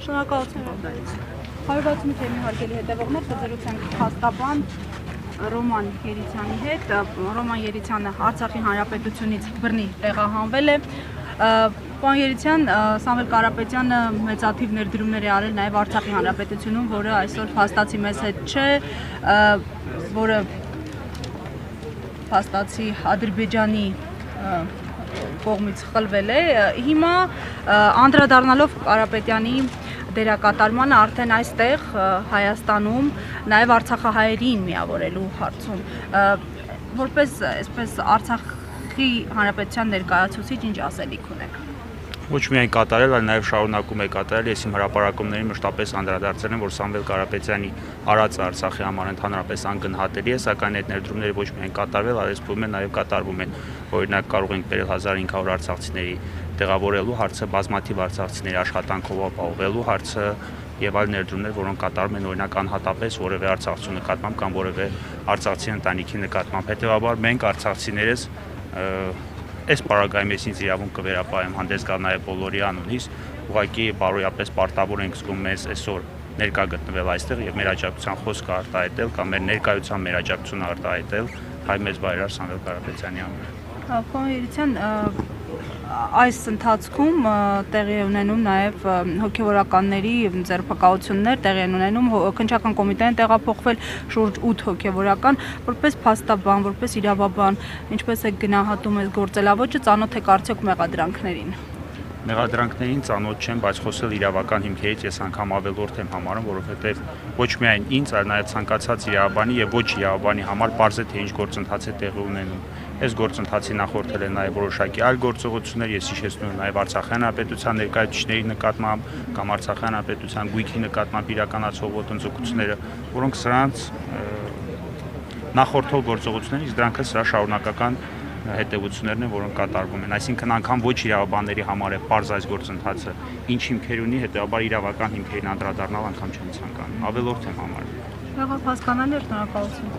Շնորհակալություն ողջույն։ 160 թեմի հարգելի հետևողներ, կզրուցենք փաստաբան Ռոման Երիցյանի հետ։ Ռոման Երիցյանը Արցախի Հանրապետությունից բռնի տեղահանվել է։ Պարոն Երիցյան, Սամվել Կարապետյանը մեծաթիվ ներդրումներ է արել նաև Արցախի Հանրապետությունում, որը այսօր փաստացի մեզ հետ չէ, որը փաստացի Ադրբեջանի կողմից խլվել է։ Հիմա անդրադառնալով Կարապետյանի դերակատարմանը արդեն այստեղ Հայաստանում նաև արցախահայերին միավորելու հարցում որպես այսպես Արցախի Հանրապետության ներկայացուցիչ ինչ ասելիք ունեք։ Ոչ միայն կատարել, այլ նաև շարունակում է կատարել։ Ես իմ հրապարակումներին մշտապես անդրադարձել եմ, որ Սամվել Կարապետյանի արածը Արցախի համար ընդհանրապես անգնահատելի է, սակայն այդ ներդրումները ոչ միայն կատարվել, այլ սպասում են նաև կատարվում են։ Օրինակ կարող ենք բերել 1500 արցախցիների տեղավորելու հարցը, բազմաթիվ արցախցիների աշխատանքով ապահովելու հարցը եւ այլ ներդրումներ, որոնք կատարում են օրինակ անհատապես որևէ արցախցու նկատմամբ կամ որևէ արցախցի ընտանիքի նկատմամբ։ Հետեւաբար մենք արցախցիներս այս պարագայում ես ինձ իրավունք կվերապահեմ հանդես գալ նաև բոլորի անունից, ուղղակի բարոյապես պարտավոր ենք զգում մեզ այսօր ներկա գտնվել այստեղ եւ մեր աջակցության խոսքը արտահայտել կամ մեր ներկայության մեր աջակցությունը արտահայտել հայ մեծ բարերար Սամվել Կարապետյանի անունով։ Պարոն Երիցյան, այս ընթացքում տեղի է ունենում նաև հոգևորականների ձերբակալություններ, տեղի են ունենում քննչական կոմիտեն տեղափոխվել շուրջ 8 հոգևորական, որպես փաստաբան, որպես իրավաբան, ինչպես է գնահատում այս գործելավոճը, ծանոթ եք արդյոք մեղադրանքներին։ Մեղադրանքներին ծանոթ չեմ, բայց խոսել իրավական հիմքերից ես անգամ ավելորդ եմ համարում, որովհետև ոչ միայն ինձ, այլ նաև ցանկացած իրավաբանի եւ ոչ իրավաբանի համար պարզ է թե ինչ գործընթաց է տեղի ունենում։ Այս գործընթացի նախորդել են նաև որոշակի այլ գործողություններ, ես հիշեցնում եմ նաև Արցախի Հանրապետության ներկայացուցիչների նկատմամբ կամ Արցախի Հանրապետության գույքի նկատմամբ իրականացող ոտնձգությունները, որոնք սրանց նախորդող գործողություններից դրանք սրա շարունակական հետևություններն են, որոնք կատարվում են։ Այսինքն անգամ ոչ իրավաբանների համար է պարզ այս գործընթացը, ինչ հիմքեր ունի, հետեւաբար իրավական հիմքերին անդրադառնալ անգամ չեմ ցանկանում։ Ավելորդ եմ համարում։ Եղավ հասկանալի, շնորհակալություն։